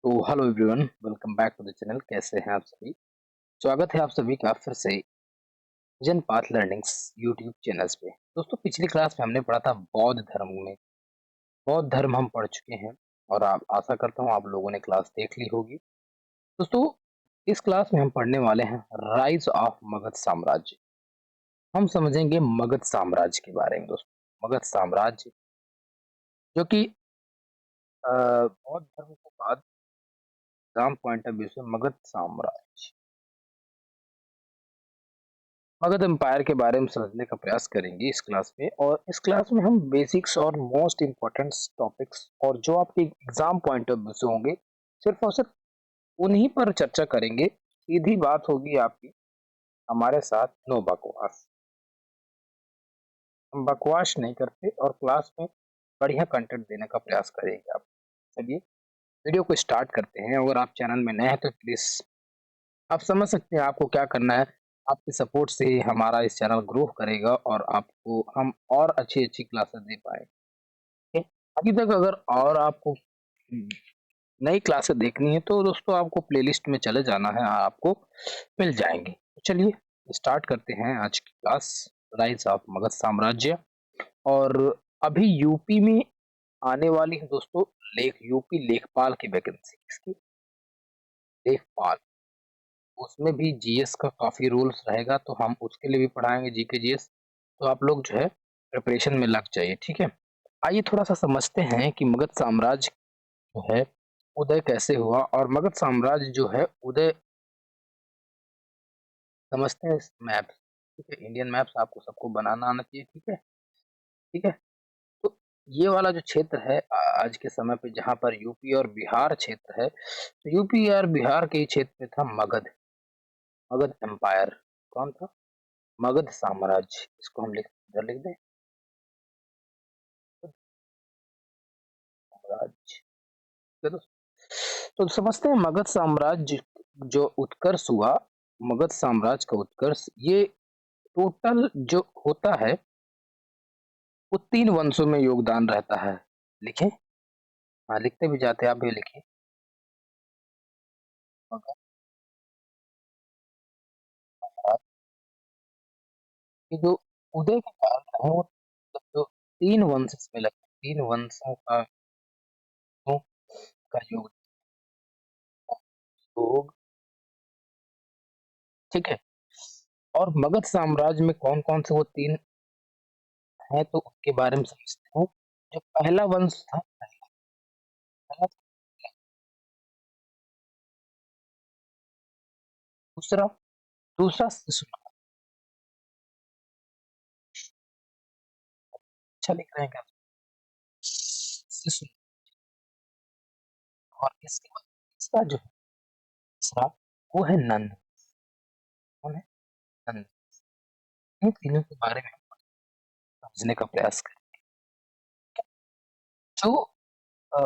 तो hello everyone, welcome back to the channel. कैसे हैं आप सभी? स्वागत है आप सभी का फिर से vision path learnings YouTube channels पे। दोस्तों, पिछली क्लास में हमने पढ़ा था बौद्ध धर्म में। बौद्ध धर्म हम पढ़ चुके हैं और आप आशा करता हूँ आप लोगों ने क्लास देख ली होगी। दोस्तों, इस क्लास में हम पढ़ने वाले हैं राइज ऑफ मगध साम्राज्य। हम समझेंगे मगध साम्राज्य के बारे में। दोस्तों, मगध साम्राज्य जो कि बौद्ध धर्म के बाद एग्जाम पॉइंट ऑफ व्यू से मगध साम्राज्य, मगध एम्पायर के बारे में समझने का प्रयास करेंगे इस क्लास में। और इस क्लास में हम बेसिक्स और मोस्ट इम्पोर्टेंट टॉपिक्स और जो आपके एग्जाम पॉइंट ऑफ व्यू से होंगे सिर्फ और सिर्फ उन्हीं पर चर्चा करेंगे। सीधी बात होगी आपकी, हमारे साथ नो बकवास। हम बकवास नहीं करते और क्लास में बढ़िया कंटेंट देने का प्रयास करेंगे आप। चलिए वीडियो को स्टार्ट करते हैं। अगर आप चैनल में नए हैं तो प्लीज आप समझ सकते हैं आपको क्या करना है। आपके सपोर्ट से हमारा इस चैनल ग्रो करेगा और आपको हम और अच्छी अच्छी क्लासेस दे पाएंगे। ठीक है? अभी तक अगर और आपको नई क्लासेस देखनी है तो दोस्तों आपको प्लेलिस्ट में चले जाना है, आपको मिल जाएंगे। तो चलिए स्टार्ट करते हैं आज की क्लास, राइज ऑफ मगध साम्राज्य। और अभी यूपी में आने वाली है दोस्तों यूपी लेखपाल की वैकेंसी। किसकी? लेखपाल। उसमें भी जीएस का काफी रूल्स रहेगा, तो हम उसके लिए भी पढ़ाएंगे जीके जीएस। तो आप लोग जो है प्रिपरेशन में लग जाइए। ठीक है, आइए थोड़ा सा समझते हैं कि मगध साम्राज्य जो है उदय कैसे हुआ। और मगध साम्राज्य जो है उदय समझते हैं मैप। ठीक है, इंडियन मैप्स आपको सबको बनाना आना चाहिए। ठीक है, ठीक है। तो ये वाला जो क्षेत्र है आज के समय पे जहाँ पर यूपी और बिहार क्षेत्र है, तो यूपी और बिहार के ही क्षेत्र में था मगध। मगध एम्पायर कौन था? मगध साम्राज्य। इसको हम इधर लिख दें, साम्राज्य। चलो, तो समझते हैं मगध साम्राज्य जो उत्कर्ष हुआ। मगध साम्राज्य का उत्कर्ष ये टोटल जो होता है वो 3 वंशों में योगदान रहता है। लिखें? हाँ, लिखते भी जाते हैं, आप भी लिखिए। मगध साम्राज्य की जो उदय के कारण है वो जो 3 वंश में लगता है, 3 वंशों का योग। ठीक है, और मगध साम्राज्य में कौन कौन से वो 3 हैं तो उसके बारे में समझते हैं। जो पहला वंश था, पहला, दूसरा दूसरा शिशुनाग। अच्छा लिख रहे हैं क्या? शिशु। और इसके बाद तीसरा जो है, तीसरा वो है नंद। कौन है? नंद। इन तीनों के बारे में हम समझने का प्रयास करें। जो अ,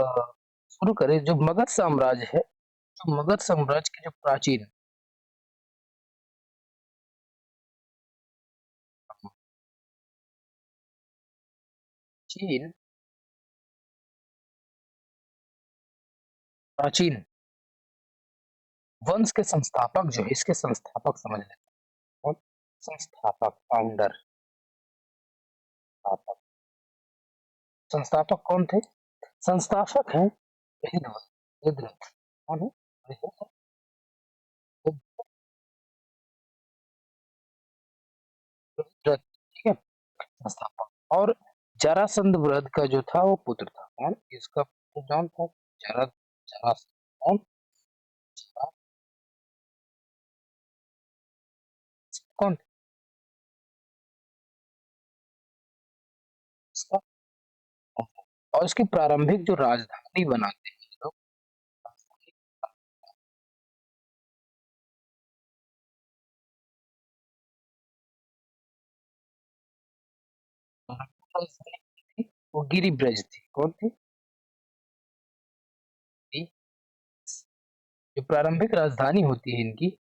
शुरू करें, जो मगध साम्राज्य है, जो मगध साम्राज्य के जो प्राचीन चीन प्राचीन वंश के संस्थापक जो है, इसके संस्थापक समझ लेते हैं। कौन? संस्थापक, फाउंडर। संस्थापक, संस्थापक कौन थे? संस्थापक हैं बृहद्रथ। कौन है? बृहद्रथ। ठीक है, संस्थापक। और जरासंध बृहद का जो था वो पुत्र था। कौन? इसका पुत्र कौन था? जरासंध। कौन? जरा- कौन था? इसका। और इसकी प्रारंभिक जो राजधानी बनाते हैं ये लोग, राजधानी थी वो गिरिब्रज थी। कौन थी? थी। जो प्रारंभिक राजधानी होती है इनकी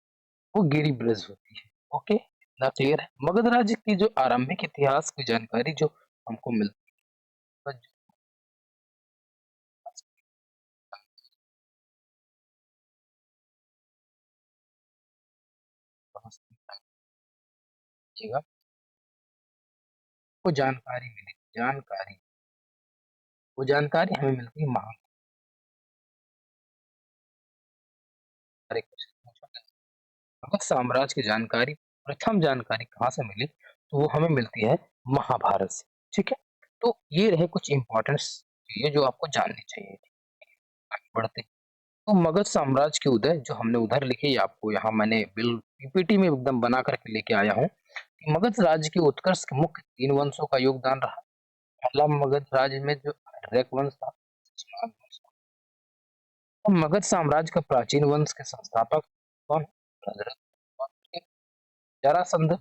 वो गिरिब्रज होती है। ओके, इतना क्लियर है? मगध राज्य की जो आरंभिक इतिहास की जानकारी जो हमको मिलती है, समझिएगा, को जानकारी मिली, जानकारी, वो जानकारी हमें मिलती है महाभारत क्वेश्चन पूछा गया। मगध साम्राज्य की जानकारी, प्रथम जानकारी कहाँ से मिली? तो वो हमें मिलती है महाभारत से, ठीक है? तो ये रहे कुछ इम्पोर्टेंट्स चीज़ें जो आपको जाननी चाहिए। आगे बढ़ते हैं। तो मगध साम्राज्य के उदय जो हमने उधर लिखी आपको यहाँ मैंने बिल पीपीटी में एकदम बना करके लेके आया हूँ कि मगध राज्य के उत्कर्ष के मुख्य 3 वंशों का योगदान रहा। पहला मगध राज्य में जो हर्यक वंश था, नाग वंश था। तो मगध साम्राज्य का प्राचीन वंश के संस्थापक कौन? हजरत जरासंध।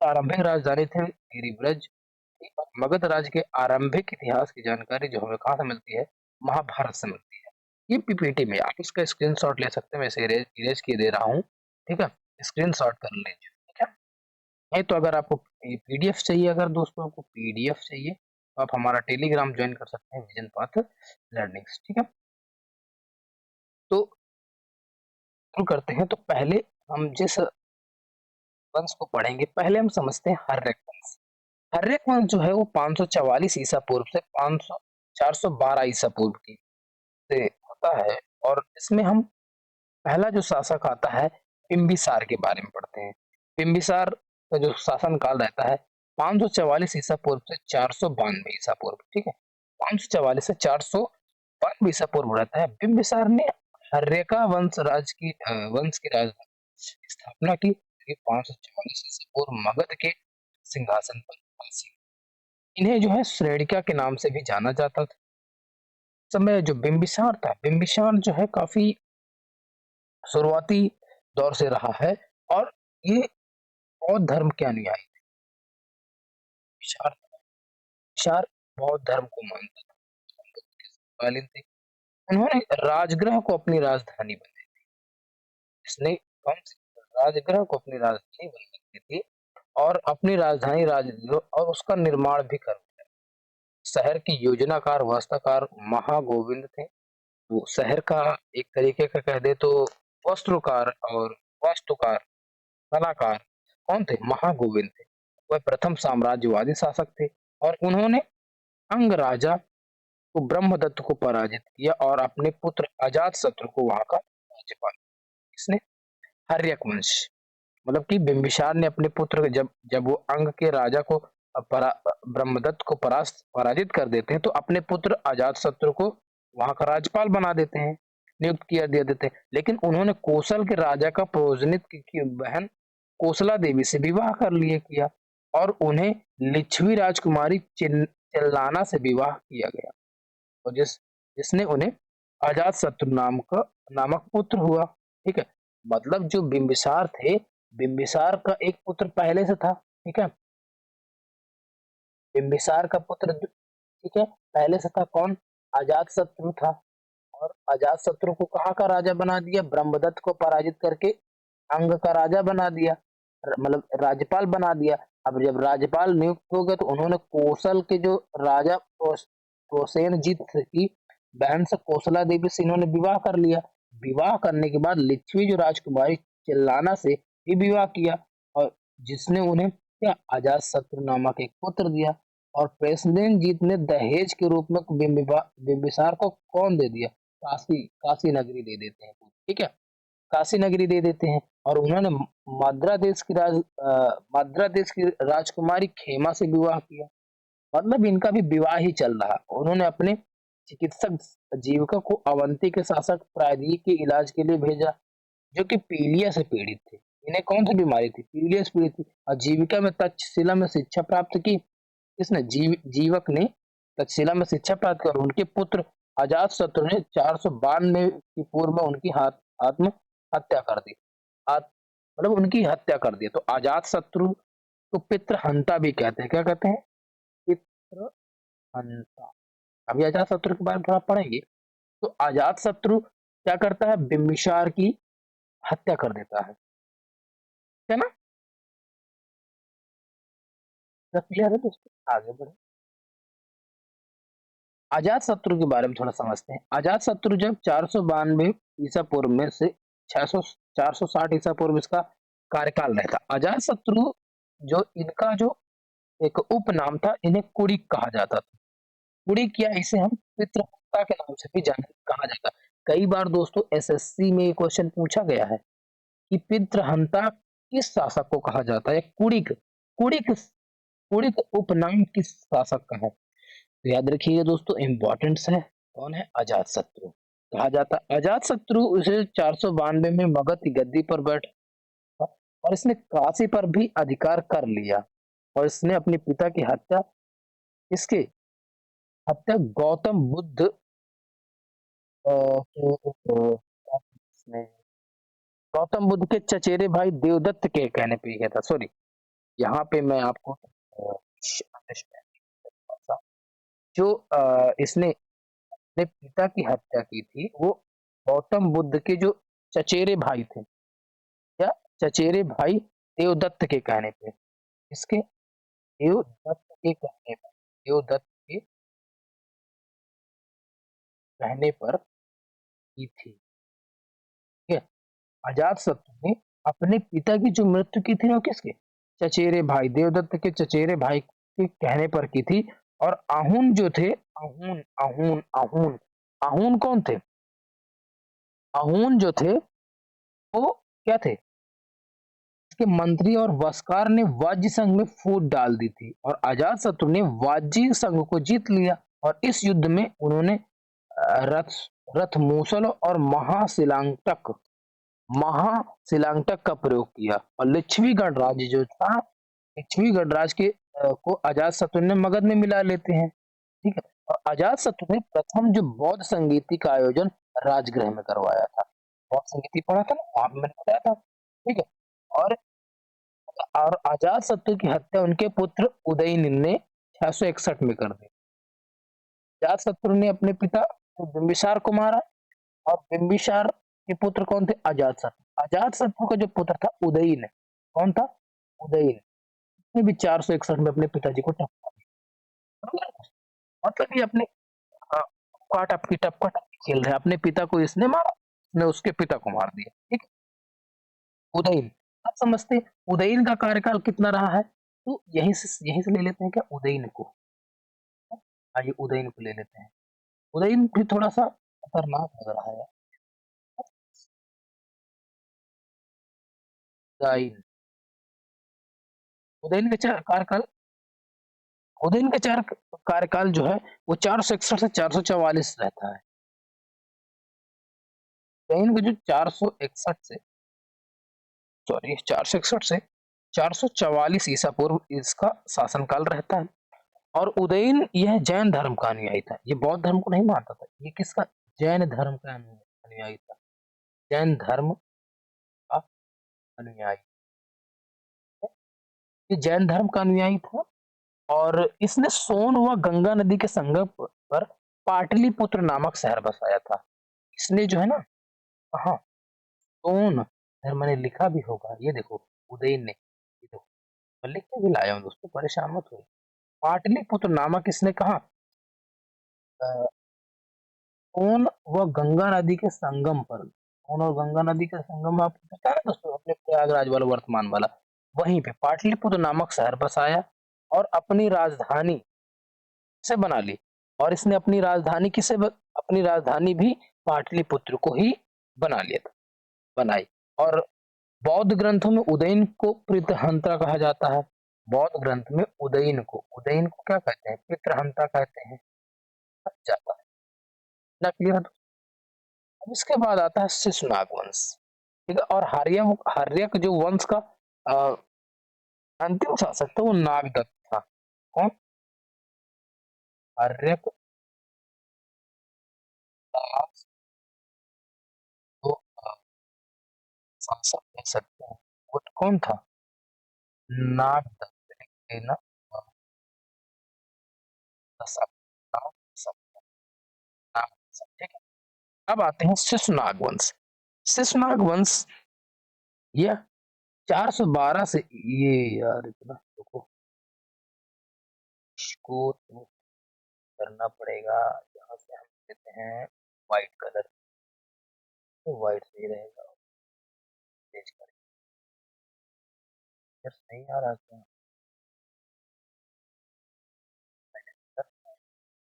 आरंभिक राजधानी थे गिरिब्रज। मगध राज्य के आरंभिक इतिहास की जानकारी जो हमें कहाँ से मिलती है? महाभारत से मिलती है। ये पीपीटी में आप इसका स्क्रीनशॉट ले सकते हैं, मैं इसे इरेज इरेज किए दे रहा हूँ, ठीक है? स्क्रीनशॉट कर लीजिए, ठीक है? नहीं तो अगर आपको पीडीएफ चाहिए, अगर दोस्तों आपको पीडीएफ चाहिए तो आप हमारा टेलीग्राम ज्वाइन कर सकते हैं, विजन पाथ लर्निंग्स, ठीक है? तो शुरू करते हैं। तो पहले हम जिस वंश को पढ़ेंगे, पहले हम समझते हैं हर्यक वंश। हर्यक वंश जो है वो 544 ईसा पूर्व से 500 412 ईसा पूर्व की से होता है। और इसमें हम पहला जो शासक आता है बिंबिसार के बारे में पढ़ते हैं। बिंबिसार का जो शासन काल रहता है 544 ईसा पूर्व से 492 ईसा पूर्व, ठीक है? 544 से 492 ईसा पूर्व रहता है। बिंबिसार ने हर्यका वंश की राजधानी स्थापना की। 544 ईसा पूर्व मगध के सिंहासन पर आसीन। इन्हें जो है श्रेणिका के नाम से भी जाना जाता था। समय जो बिंबिसार था, बिंबिसार जो है काफी शुरुआती दौर से रहा है और ये बौद्ध धर्म के अनुयायी थे। बिंबिसार बौद्ध धर्म को मानता था, थे। उन्होंने राजगृह को अपनी राजधानी बनाई। इसने कौन सी राजगृह को अपनी राजधानी बनाई थी और अपनी राजधानी राजगृह और उसका निर्माण भी कर दिया। शहर की योजनाकार वास्तुकार महागोविंद थे। वो शहर का एक तरीके का कह दे तो वस्त्रोकार और वास्तुकार कलाकार कौन थे? महागोविंद थे। वह प्रथम साम्राज्यवादी शासक थे और उन्होंने अंग राजा को ब्रह्मदत्त को पराजित किया और अपने पुत्र अजातशत्रु को वहां का राज्यपाल। इसने हर्यक वंश मतलब कि बिंबिसार ने अपने पुत्र जब जब वो अंग के राजा को ब्रह्मदत्त को पराजित कर देते हैं तो अपने पुत्र अजातशत्रु को वहां का राज्यपाल बना देते हैं, नियुक्त किया दे देते हैं। लेकिन उन्होंने कौशल के राजा का प्रोजनित की बहन कोसला देवी से विवाह कर लिए किया और उन्हें लिच्छवी राजकुमारी चिल्लाना से विवाह किया गया और जिसने उन्हें अजातशत्रु नामक पुत्र हुआ, ठीक है? मतलब जो बिंबिसार थे, बिंबिसार का एक पुत्र पहले से था, ठीक है? बिंबिसार का पुत्र ठीक है पहले से था कौन? अजातशत्रु था। और अजातशत्रु को कहाँ का राजा बना दिया? ब्रह्मदत्त को पराजित करके अंग का राजा बना दिया, मतलब राज्यपाल बना दिया। अब जब राज्यपाल नियुक्त हो गए तो उन्होंने कौशल के जो राजा प्रोसेनजीत की बहन से कोसला देवी से इन्होंने विवाह कर लिया। विवाह करने के बाद लिच्छवी जो राजकुमारी चिल्लाना से भी विवाह किया और जिसने उन्हें क्या अजातशत्रु नामक एक पुत्र दिया। और प्रेसदेनजीत ने दहेज के रूप में बिंबिसार को कौन दे दिया? काशी काशी नगरी दे देते हैं, ठीक है? काशी नगरी दे देते हैं और उन्होंने मद्रा देश की राजकुमारी खेमा से विवाह किया। मतलब इनका भी विवाह ही चल रहा। उन्होंने अपने चिकित्सक जीविका को अवंती के शासक प्रायदीप के इलाज के लिए भेजा जो कि पीलिया से पीड़ित थे। इन्हें कौन सी बीमारी थी? पीलिया से पीड़ित थी और जीविका में तक्षशिला में शिक्षा प्राप्त की। इसने जीवक ने तक्षशिला में शिक्षा प्राप्त कर उनके पुत्र अजातशत्रु ने 492 की पूर्व में उनकी आत्म हत्या कर दी। मतलब उनकी हत्या कर दी। तो अजातशत्रु को पितृहंता भी कहते हैं। क्या कहते हैं? पितृहंता। अभी अजातशत्रु के बारे में थोड़ा पढ़ेंगे। तो अजातशत्रु क्या करता है? बिंबिसार की हत्या कर देता है ना? क्लियर है दोस्तों? आगे बढ़े। अजातशत्रु के बारे में थोड़ा समझते हैं। अजातशत्रु जब 492 ईसा पूर्व में से 600 460 ईसा पूर्व इसका कार्यकाल रहता। अजातशत्रु जो इनका जो एक उपनाम था, इन्हें कुड़िक कहा जाता था। कुड़िक या इसे हम पितृहंता के नाम से भी जाना कहा जाता। कई बार दोस्तों एसएससी में ये क्वेश्चन पूछा गया है कि पितृहंता किस शासक को कहा जाता है? कुड़िक कुड़िक कुड़िक उपनाम किस शासक का है? तो याद रखिएगा दोस्तों, इम्पोर्टेंट्स है। कौन है? अजातशत्रु कहा जाता। अजातशत्रु उसे 492 में मगध की गद्दी पर बैठा और इसने काशी पर भी अधिकार कर लिया और इसने अपने पिता की हत्या इसके हत्या गौतम बुद्ध इसने गौतम बुद्ध के चचेरे भाई देवदत्त के कहने पे किया था। सॉरी, यहाँ पे मैं आपको जो इसने अपने पिता की हत्या की थी वो गौतम बुद्ध के जो चचेरे भाई थे या चचेरे भाई देवदत्त के कहने पे, इसके देवदत्त के कहने पर, देवदत्त के कहने पर की थी। ठीक है, अजातशत्रु ने अपने पिता की जो मृत्यु की थी ना, किसके? चचेरे भाई देवदत्त के चचेरे भाई के कहने पर की थी। और आहून जो थे, आहून आहून आहून आहून कौन थे? आहून जो थे वो क्या थे? इसके मंत्री और वस्कार ने वाज्य संघ में फूट डाल दी थी और अजातशत्रु ने वाज्य संघ को जीत लिया और इस युद्ध में उन्होंने रथ रथमूसल और महाशिलांगटक का प्रयोग किया और लिच्छवी गणराज्य जो था, लिच्छवी गणराज्य के को अजातशत्रु ने मगध में मिला लेते हैं। ठीक है, और अजातशत्रु ने प्रथम जो बौद्ध संगीति का आयोजन राजगृह में करवाया था। बौद्ध संगीति पढ़ा था ना, वहां पे मैंने बताया था। ठीक है, और अजातशत्रु की हत्या उनके पुत्र उदयन ने 661 में कर दी। अजातशत्रु ने अपने पिता बिंबिसार को मारा और बिंबिसार के पुत्र कौन थे? अजातशत्रु। अजातशत्रु का जो पुत्र था उदयन, कौन था? उदयन। इसने भी 461 में अपने पिताजी को टपका दिया। मतलब ये अपने टपकी टपका टपकी खेल रहे हैं। अपने पिता को इसने मारा, इसने उसके पिता को मार दिया। ठीक है, उदयन। आप समझते हैं उदयन का कार्यकाल कितना रहा है? तो यहीं से ले लेते हैं क्या उदयन को? आइए उदयन को ले लेते हैं। उदयन भी थोड़ा सा खतरनाक लग रहा है। उदयन उदयन का कार्यकाल उदयन का चार कार्यकाल जो है वो 461 से 444 रहता है। उदयन का जो 461 से सॉरी 461 से 444 ईसा पूर्व इसका शासनकाल रहता है। और उदयन यह जैन धर्म का अनुयायी था। ये बौद्ध धर्म को नहीं मानता था। ये किसका? जैन धर्म का अनुयायी था। जैन धर्म का अनुयायी, ये जैन धर्म का अनुयायी था और इसने सोन व गंगा नदी के संगम पर पाटलिपुत्र नामक शहर बसाया था। इसने जो है ना, हाँ, सोन, यार मैंने लिखा भी होगा, ये देखो उदयन ने, ये देखो मैं लिख के भी लाया हूँ दोस्तों, परेशान मत हो। पाटलिपुत्र नामक इसने कहा सोन व गंगा नदी के संगम पर, सोन और गंगा नदी के संगम आपको पता है ना दोस्तों, अपने प्रयागराज वाला वर्तमान वाला, वहीं पे पाटलिपुत्र नामक शहर बसाया और अपनी राजधानी से बना ली। और इसने अपनी राजधानी अपनी राजधानी भी पाटलिपुत्र को ही बना लिया था, बनाई। और बौद्ध ग्रंथों में उदयन को पितृहंता कहा जाता है। बौद्ध ग्रंथ में उदयन को क्या कहते हैं? पितृहंता कहते हैं। जाता है ना, क्लियर है? अब इसके बाद आता है शिशुनाग वंश। ठीक है, और हर्यक जो वंश का अ, अंतिम शासक था वो नागदत्त था। कौन? हर्यक दास जो शासक कह सकते हैं वो कौन था? नागदत्त। ना दशक, नागदशक, नागदशक, ठीक है। अब आते हैं शिशुनाग वंश। शिशुनाग वंश यह 412 से, ये यार इतना देखो, इसको तो करना पड़ेगा। यहाँ से हम लेते हैं व्हाइट कलर, तो व्हाइट सही रहेगा। तेज करें। यार नहीं आ रहा क्या?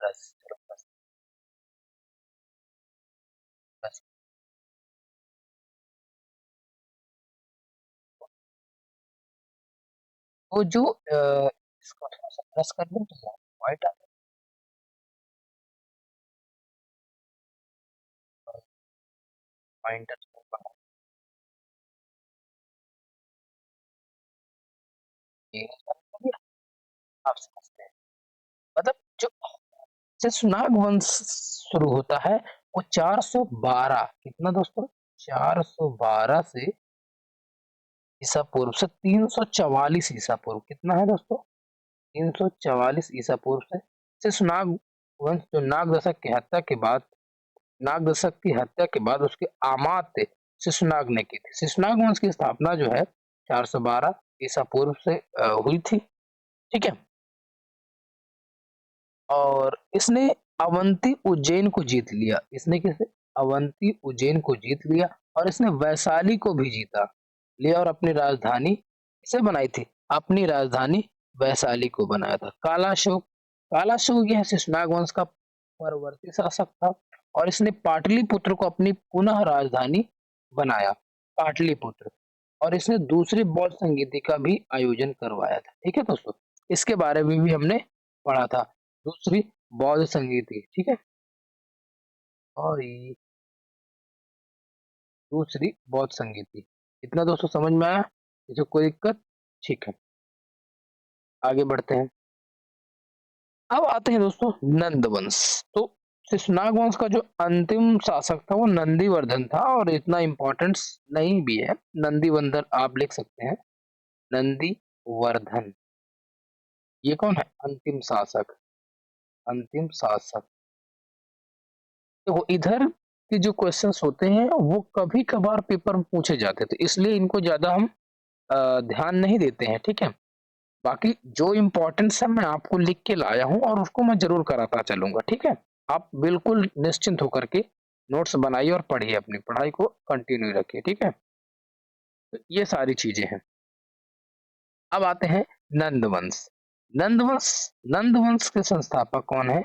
प्लस, चलो प्लस प्लस। वो जो इसको थोड़ा सा प्लस कर दूं तो व्हाइट आ जाएगा। पॉइंटर आप समझते हैं। मतलब जो शेषनाग वंश शुरू होता है वो 412, कितना दोस्तों, 412 से ईसा पूर्व से 344 ईसा पूर्व, कितना है दोस्तों, 344 ईसा पूर्व से शेषनाग वंश जो नाग दशक की हत्या के बाद, नाग दशक की हत्या के बाद उसके आमात्य शिशुनाग ने की थी। शिशुनाग वंश की स्थापना जो है 412 ईसा पूर्व से हुई थी, ठीक है। और इसने अवंती उज्जैन को जीत लिया, इसने किसे, अवंती उज्जैन को जीत लिया, और इसने वैशाली को भी जीता लिया, और अपनी राजधानी इसे बनाई थी, अपनी राजधानी वैशाली को बनाया था। कालाशोक, कालाशोक यह शिशुनाग वंश का परवर्ती शासक था, और इसने पाटलिपुत्र को अपनी पुनः राजधानी बनाया, पाटलिपुत्र। और इसने दूसरी बौद्ध संगीति का भी आयोजन करवाया था, ठीक है दोस्तों। इसके बारे में भी हमने पढ़ा था, दूसरी बौद्ध संगीति, ठीक है। और ये दूसरी बौद्ध संगीति, इतना दोस्तों समझ में आया, इसे कोई दिक्कत, ठीक है। आगे बढ़ते हैं। अब आते हैं दोस्तों नंद वंश। तो शिशुनाग वंश का जो अंतिम शासक था वो नंदीवर्धन था, और इतना इम्पोर्टेंस नहीं भी है, नंदीवर्धन आप लिख सकते हैं, नंदीवर्धन। ये कौन है, अंतिम शासक, अंतिम शासक। तो इधर के जो क्वेश्चंस होते हैं वो कभी कभार पेपर में पूछे जाते थे, इसलिए इनको ज्यादा हम ध्यान नहीं देते हैं, ठीक है। बाकी जो इम्पोर्टेंस है मैं आपको लिख के लाया हूँ, और उसको मैं जरूर कराता चलूंगा, ठीक है। आप बिल्कुल निश्चिंत होकर के नोट्स बनाइए और पढ़िए, अपनी पढ़ाई को कंटिन्यू रखिए, ठीक है। तो ये सारी चीजें हैं। अब आते हैं नंदवंश। नंदवंश, नंदवंश के संस्थापक कौन है,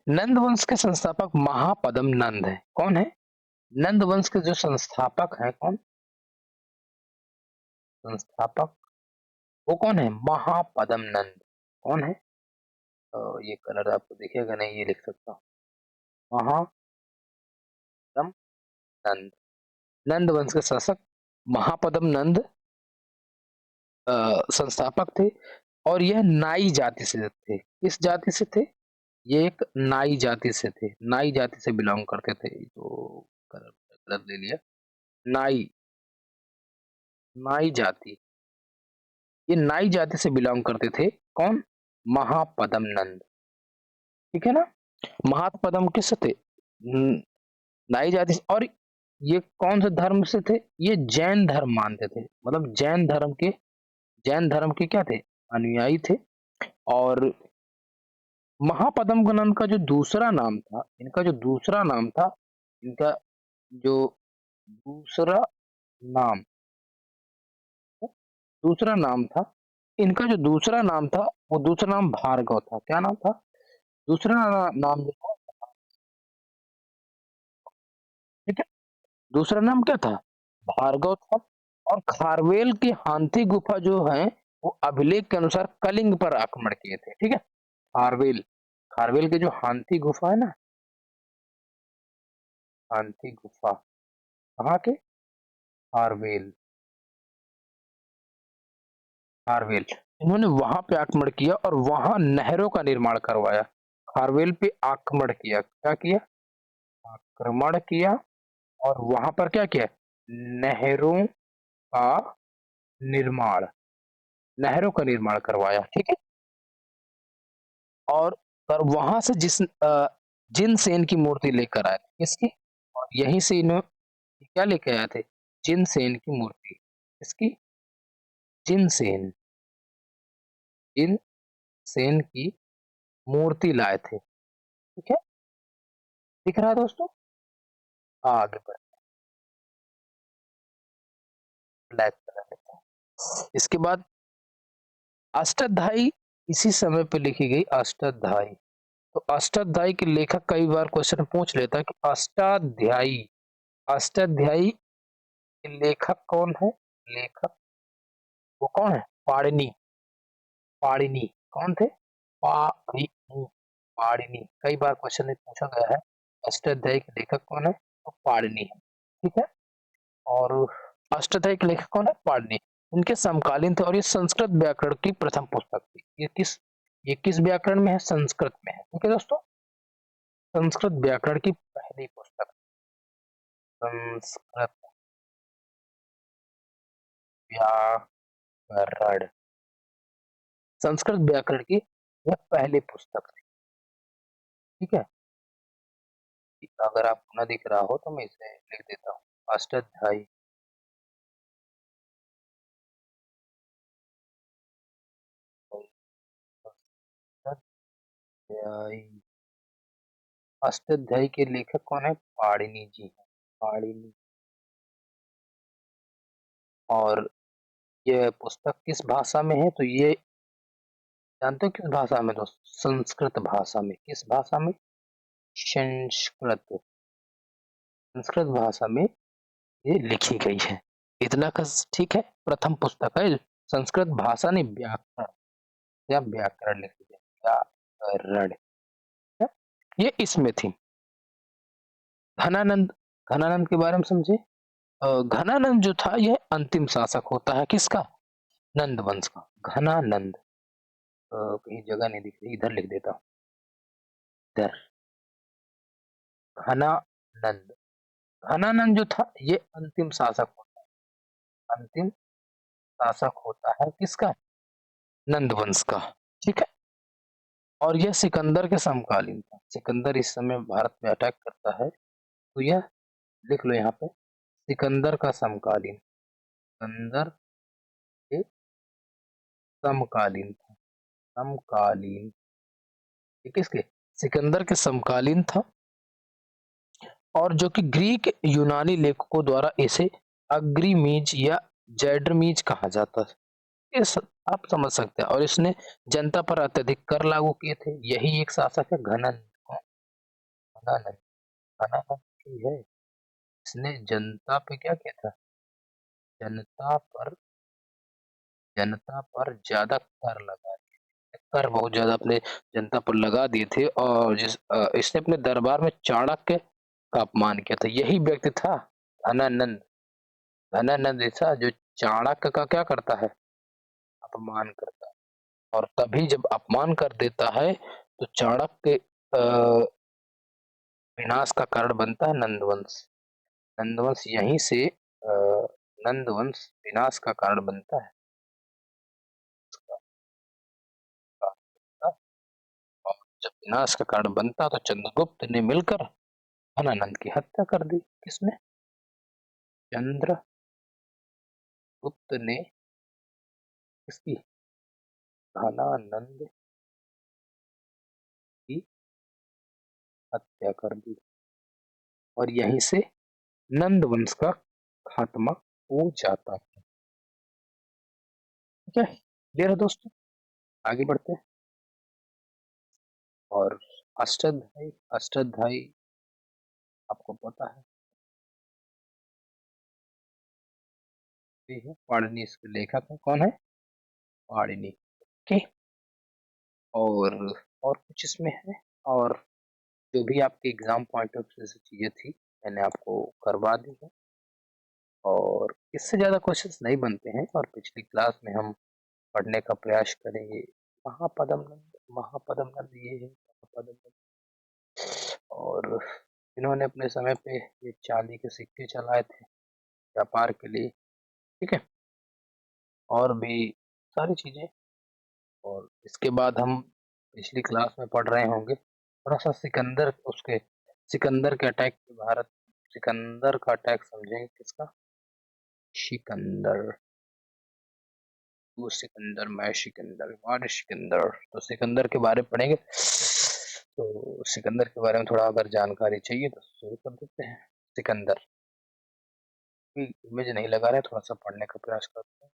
नंदवंश के संस्थापक महापद्म नंद है। कौन है, नंदवंश के जो संस्थापक है, कौन, संस्थापक, वो कौन है, महापद्म नंद। कौन है, ये कलर आपको दिखेगा नहीं, ये लिख सकता हूँ, महापद्म नंद। नंद वंश के शासक महापद्म नंद संस्थापक थे, और यह नाई जाति से थे। किस जाति से थे, ये एक नाई जाति से थे, नाई जाति से बिलोंग करते थे। तो कलर कलर ले लिया, नाई, नाई जाति, ये नाई जाति से बिलोंग करते थे, कौन, महापद्म नंद, ठीक है ना। महापद्म किस थे, नाई जाति से, और ये कौन से धर्म से थे, ये जैन धर्म मानते थे, मतलब जैन धर्म के, जैन धर्म के क्या थे, अनुयायी थे। और महापद्म नंद का जो दूसरा नाम था, इनका जो दूसरा नाम था, इनका जो दूसरा नाम, दूसरा नाम था, इनका जो दूसरा नाम था वो दूसरा नाम भार्गव था। क्या नाम था, दूसरा नाम जो था, ठीक है, दूसरा नाम क्या था, भार्गव था। और खारवेल की हांथी गुफा जो है वो अभिलेख के अनुसार कलिंग पर आक्रमण किए थे, ठीक है। खारवेल, खारवेल के जो हांथी गुफा है ना, हांथी गुफा, कहाँ के, खारवेल, खारवेल, इन्होंने वहां पे आक्रमण किया और वहां नहरों का निर्माण करवाया। खारवेल पे आक्रमण किया, क्या किया, आक्रमण किया, और वहां पर क्या किया, नहरों का निर्माण, नहरों का निर्माण करवाया, ठीक है। और वहां से जिन सेन की मूर्ति लेकर आए, किसकी, और यहीं से इन्होंने क्या लेके आए थे, जिन सेन की मूर्ति, किसकी, जिन सेन, जिन सेन की मूर्ति लाए थे, ठीक है। दिख रहा है दोस्तों, आगे बढ़, ब्लैक कलर लेते हैं। इसके बाद अष्टाध्यायी इसी समय पे लिखी गई अष्टाध्यायी। तो अष्टाध्यायी के लेखक कई बार क्वेश्चन पूछ लेता है कि अष्टाध्यायी अष्टाध्यायी के लेखक कौन है? लेखक वो कौन है? पाणिनि। पाणिनि कौन थे? पाणिनि। पाणिनि कई बार क्वेश्चन में पूछा गया है अष्टाध्यायी के लेखक कौन है? तो पाणिनि है। ठीक है। और अष्टाध्यायी के लेखक कौन है? पाणिनि। इनके समकालीन थे और ये संस्कृत व्याकरण की प्रथम पुस्तक थी। ये किस व्याकरण में है? संस्कृत में है। ठीक है दोस्तों, संस्कृत व्याकरण की पहली पुस्तक संस्कृत व्याकरण। संस्कृत व्याकरण की यह पहली पुस्तक थी। ठीक है। अगर आपको न दिख रहा हो तो मैं इसे लिख देता हूँ, अष्टाध्यायी। अष्टाध्यायी अष्टाध्यायी के लेखक कौन है? पाणिनि जी हैं। पाणिनि। और यह पुस्तक किस भाषा में है? तो ये जानते हो किस भाषा में दोस्तों? संस्कृत भाषा में। किस भाषा में? संस्कृत। संस्कृत भाषा में ये लिखी गई है। इतना कस ठीक है। प्रथम पुस्तक है, संस्कृत भाषा ने व्याकरण या व्याकरण लिख दिया, व्याकरण है? ये इसमें थी। घनानंद। घनानंद के बारे में समझे। घनानंद जो था यह अंतिम शासक होता है किसका? नंद वंश का। घनानंद। कहीं जगह नहीं दिख रही, इधर लिख देता हूँ, इधर। घनानंद। घनानंद जो था ये अंतिम शासक होता है। अंतिम शासक होता है किसका? नंद वंश का। ठीक है। और यह सिकंदर के समकालीन था। सिकंदर इस समय भारत में अटैक करता है, तो यह लिख लो यहाँ पे, सिकंदर का समकालीन। सिकंदर के समकालीन था। समकालीन। ये किसके? सिकंदर के समकालीन था। और जो कि ग्रीक यूनानी लेखकों द्वारा इसे अग्रिमीज या जैडरमीज कहा जाता है। इस आप समझ सकते हैं। और इसने जनता पर अत्यधिक कर लागू किए थे। यही एक शासक है घनानंद। घनानंद। घनानंद ही है। इसने जनता पे क्या किया था? जनता पर जनता पर ज्यादा कर लगा दिए थे। कर बहुत ज्यादा अपने जनता पर लगा दिए थे। और इसने अपने दरबार में चाणक्य का अपमान किया था। यही व्यक्ति था धनानंद। धनानंद ऐसा जो चाणक्य का क्या करता है? अपमान करता है। और तभी जब अपमान कर देता है तो चाणक्य विनाश का कारण बनता है नंदवंश। नंदवंश यहीं से नंदवंश विनाश का कारण बनता है। और जब विनाश का कारण बनता तो चंद्रगुप्त ने मिलकर धनानंद की हत्या कर दी। किसने? चंद्रगुप्त ने किसकी? धनानंद की हत्या कर दी। और यहीं से नंद वंश का खात्मा हो जाता है। ठीक है, क्लियर है दोस्तों? आगे बढ़ते हैं। और अष्टाध्यायी। अष्टाध्यायी आपको पता है ये है पाणिनि। इसके लेखक है कौन है? पाणिनि। ओके। और कुछ इसमें है। और जो भी आपके एग्जाम पॉइंट ऑफ व्यू से चीजें थी मैंने आपको करवा दी है। और इससे ज्यादा क्वेश्चंस नहीं बनते हैं। और पिछली क्लास में हम पढ़ने का प्रयास करेंगे। महापदम नंद। महापदम नंद ये है महापदम नंद। और इन्होंने अपने समय पे ये चांदी के सिक्के चलाए थे व्यापार के लिए। ठीक है। और भी सारी चीजें। और इसके बाद हम पिछली क्लास में पढ़ रहे होंगे थोड़ा सा सिकंदर, उसके सिकंदर के अटैक पे भारत। सिकंदर का अटैक समझेंगे किसका? सिकंदर। वो सिकंदर, मैं सिकंदर, कौन सिकंदर? तो सिकंदर के बारे में पढ़ेंगे। तो सिकंदर के बारे में थोड़ा अगर जानकारी चाहिए तो शुरू कर देते हैं। सिकंदर। इमेज नहीं लगा रहे, थोड़ा सा पढ़ने का प्रयास करते हैं।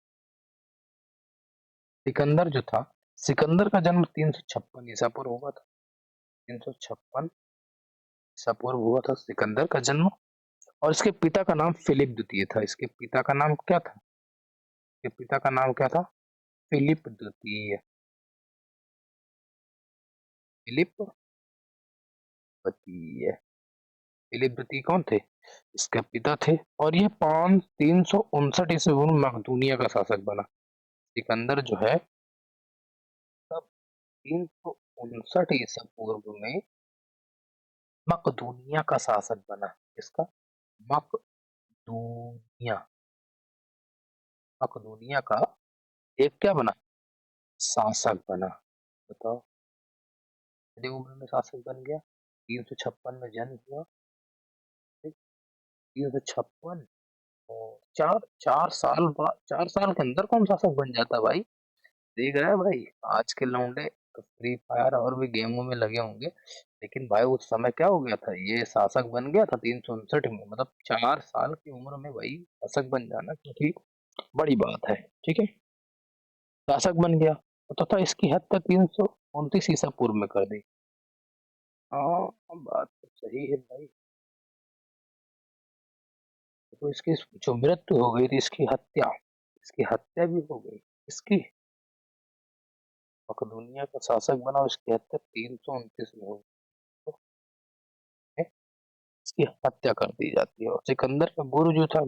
सिकंदर जो था, सिकंदर का जन्म 356 ईसा पूर्व हुआ था। 356 ईसा पूर्व हुआ था सिकंदर का जन्म। और इसके पिता का नाम फिलिप द्वितीय था। इसके पिता का नाम क्या था? इसके पिता का नाम क्या था? फिलिप द्वितीय। फिलिप द्वितीय। फिलिप द्वितीय कौन थे? इसके पिता थे। और ये 359 ईस्वी पूर्व में मकदूनिया का शासक बना। सिकंदर जो है, तब 359 ईसा पूर्व में मकदूनिया का शासक बना। किसका? मकदूनिया। मकदूनिया का एक क्या बना? शासक बना। बताओ, कितनी उम्र में शासक बन गया? 356 में जन्म हुआ। 356, और चार चार साल बाद, 4 साल के अंदर कौन शासक बन जाता भाई? देख रहा है भाई, आज के लौंडे तो फ्री फायर और भी गेमों में लगे होंगे, लेकिन भाई उस समय क्या हो गया था, ये शासक बन गया था 359 में। मतलब 4 साल की उम्र में भाई शासक बन जाना क्योंकि बड़ी बात है। ठीक है, शासक बन गया। तथा इसकी हत्या 329 ईसा पूर्व में कर दी। हाँ, बात तो सही है भाई। तो इसकी जो मृत्यु हो गई थी, इसकी हत्या भी हो गई। इसकी मकदूनिया का शासक बना, उसकी हत्या 329 में हो गई। तो इसकी हत्या कर दी जाती है। और सिकंदर का गुरु जो था,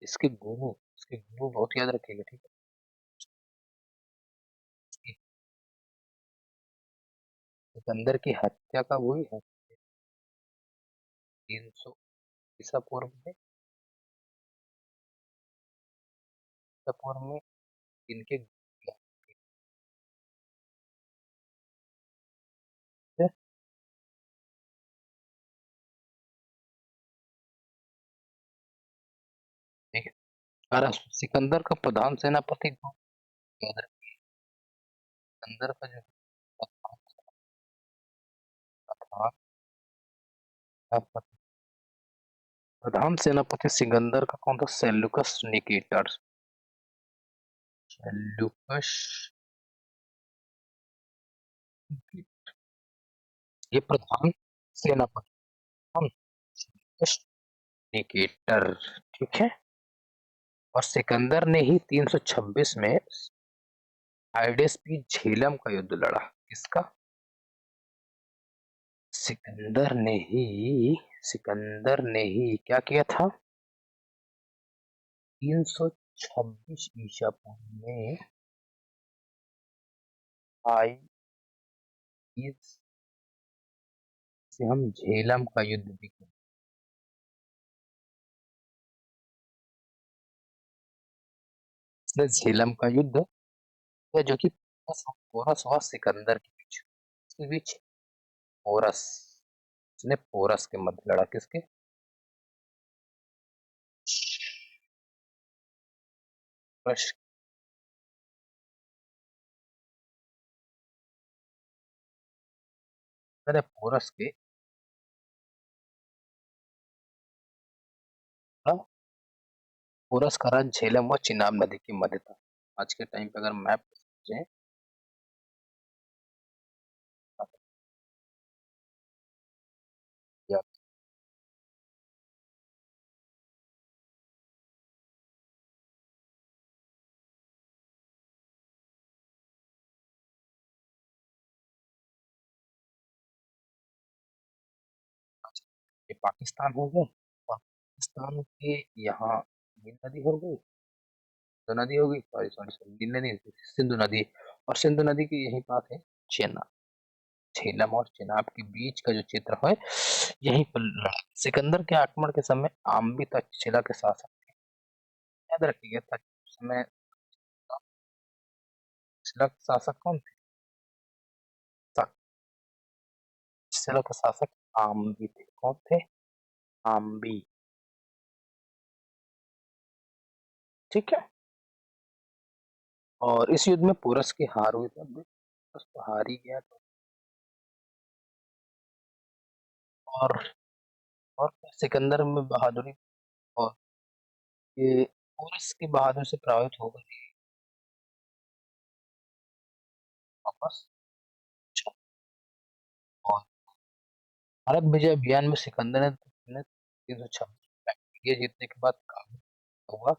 इसके गुरु बहुत याद रखिएगा। ठीक है, सिकंदर की हत्या का वही है 300 ईसा पूर्व में। ईसा पूर्व में इनके ठीक है। और सिकंदर का प्रधान सेनापति कौन? याद रखिए, सिकंदर का जो प्रधान सेनापति प्रधान सेनापति सिकंदर का कौन था? Seleucus Nicator. सेल्यूकस, ये प्रधान सेनापति कौन? Seleucus Nicator. ठीक है। और सिकंदर ने ही 326 में हाइडेस्पी झेलम का युद्ध लड़ा। किसका? सिकंदर ने ही क्या किया था? 326 ईसा पूर्व में आई से हम झेलम का युद्ध भी किया। इसने झेलम का युद्ध किया, जो कि पोरस और सिकंदर के बीच पोरस, इसने पोरस के मध्य लड़ा। किसके? पोरस। अरे पोरस के, हाँ, पोरस का राज झेलम और चिनाब नदी के मध्य था। आज के टाइम पे अगर मैप समझें, या ये पाकिस्तान हो गया, और पाकिस्तान के यहाँ नील नदी हो गई, तो नदी होगी, सॉरी सॉरी सॉरी, नील नदी नहीं, सिंधु नदी। और सिंधु नदी के यही पास है चेनाब। झेलम और चेनाब के बीच का जो क्षेत्र है, यहीं पर लड़ा। सिकंदर के आक्रमण के समय आम्बी तक्षशिला के शासक थे। याद रखिएगा, उस समय तक्षशिला के शासक कौन थे? तक्षशिला के शासक आम्बी थे। कौन थे? आम्बी। ठीक है। और इस युद्ध में पोरस की हार हुई थी। पोरस तो हार ही गया तो। और और सिकंदर में बहादुरी, और ये पोरस की बहादुरी से प्रभावित होकर ही वापस अच्छा। और भारत विजय अभियान में सिकंदर ने 326 ये जीतने के बाद काम हुआ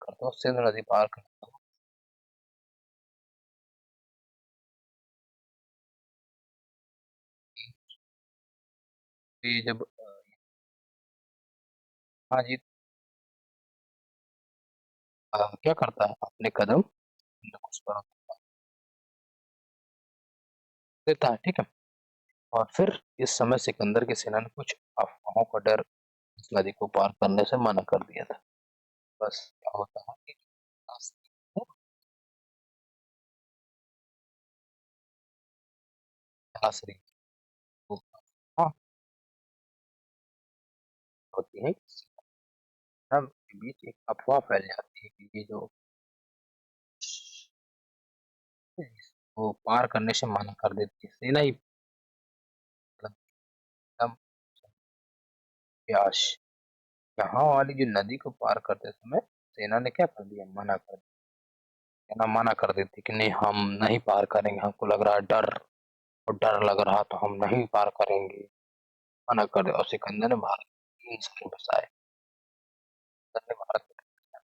करता हूँ सिंधु नदी पार करता हूँ। ये जब हाँ जी क्या करता है अपने कदम उस पर देता है ठीक है। और फिर इस समय सिकंदर की सेना ने कुछ अफवाहों का डर इस नदी को पार करने से मना कर दिया था। बस क्या होता है कि आसरी हाँ होती है सब के बीच एक अफवाह फैल जाती है कि ये जो वो पार करने से मना कर देती है सेना ही मतलब एकदम प्यास यहाँ वाली जो नदी को पार करते समय सेना ने क्या कर दिया मना कर दिया सेना मना कर देती कि नहीं हम नहीं पार करेंगे हमको लग रहा है डर और डर लग रहा तो हम नहीं पार करेंगे मना कर दिया और सिकंदर ने भारत में 3 शहर बसाए सिकंदर ने भारत में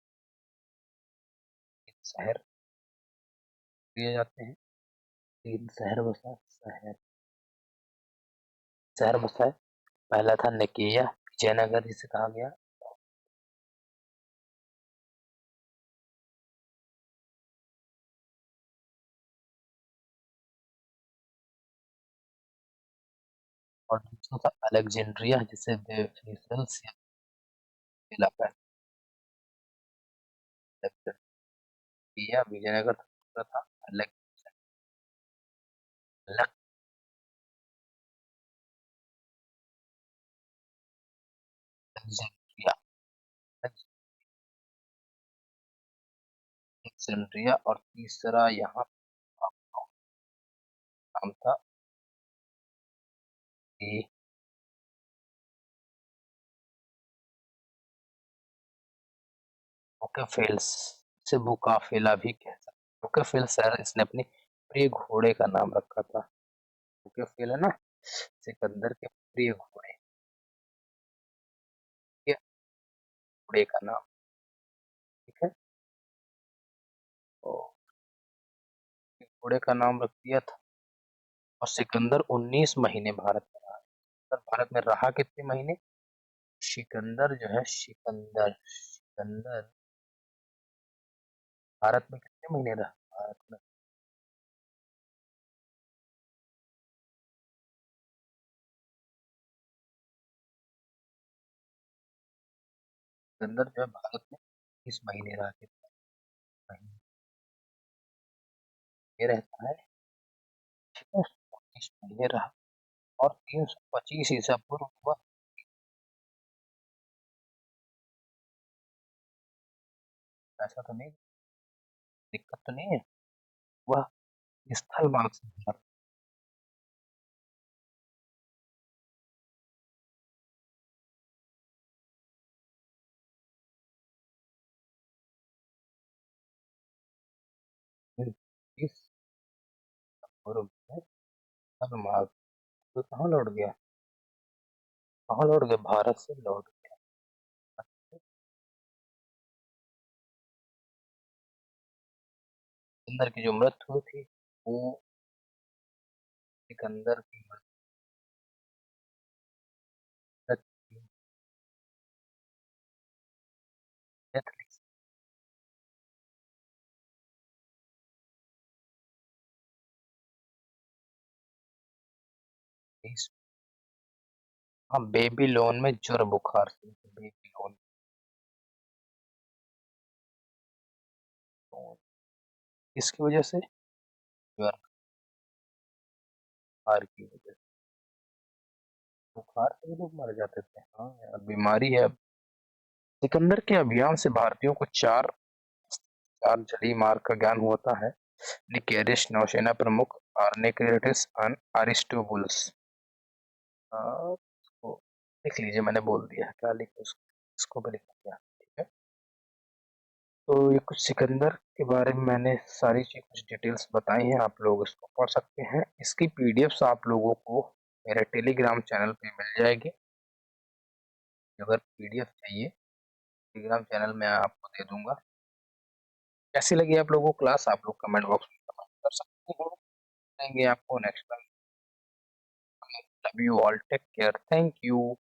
3 शहर दिए जाते हैं 3 शहर बसा शहर शहर बसाए पहला था निकिया विजयनगर जिसे कहा गया और दूसरा था अलेक्जेंड्रिया जिसे वेफिसल्स इलाका है विजयनगर दूसरा था अलेक्जेंड्रिया अलेक्जेंड्रिया और तीसरा यहाँ नाम था कि बुकेफेल्स से बुकाफेला भी कह सकते बुकेफेल शहर इसने अपने प्रिय घोड़े का नाम रखा था बुकेफेल है ना सिकंदर के प्रिय घोड़े के घोड़े का नाम ठीक है तो घोड़े का नाम रख दिया था और सिकंदर 19 महीने भारत में रहा सिकंदर भारत में रहा कितने महीने सिकंदर जो है सिकंदर भारत में कितने महीने रहा भारत में सिकंदर जो है भारत में 20 महीने रहा कितने महीने ये रहता है ठीक है 20 महीने रहा और 325 ईसा पूर्व हुआ ऐसा तो नहीं दिक्कत तो नहीं है वह स्थल मार्ग से भारत में 20 पूर्व है स्थल मार्ग तो कहाँ लौट गया कहाँ लौट गया भारत से लौट गया सिकंदर की जो मृत्यु थी वो सिकंदर की मृत्यु डेथ हाँ बेबीलोन में ज्वर बुखार से बेबीलोन तो इसकी वजह से ज्वर बुखार की वजह से बुखार से भी लोग मर जाते थे हाँ यार बीमारी है सिकंदर के अभियान से भारतीयों को चार चार जलीय मार्ग का ज्ञान होता है निकेरिस नौसेना प्रमुख आर्निकेटिस अरिस्टोबुलस तो लिख लीजिए मैंने बोल दिया क्या लिखे उसको इसको भी लिख दिया, ठीक है। तो ये कुछ सिकंदर के बारे में मैंने सारी चीज़ कुछ डिटेल्स बताई हैं, आप लोग इसको पढ़ सकते हैं। इसकी पीडीएफ्स आप लोगों को मेरे टेलीग्राम चैनल पे मिल जाएगी। अगर पीडीएफ चाहिए टेलीग्राम चैनल में आपको दे दूँगा। कैसी लगी आप लोगों को क्लास, आप लोग कमेंट बॉक्स में कमेंट कर सकते हैं। मिलेंगे आपको next time. Love you all, take care, thank you.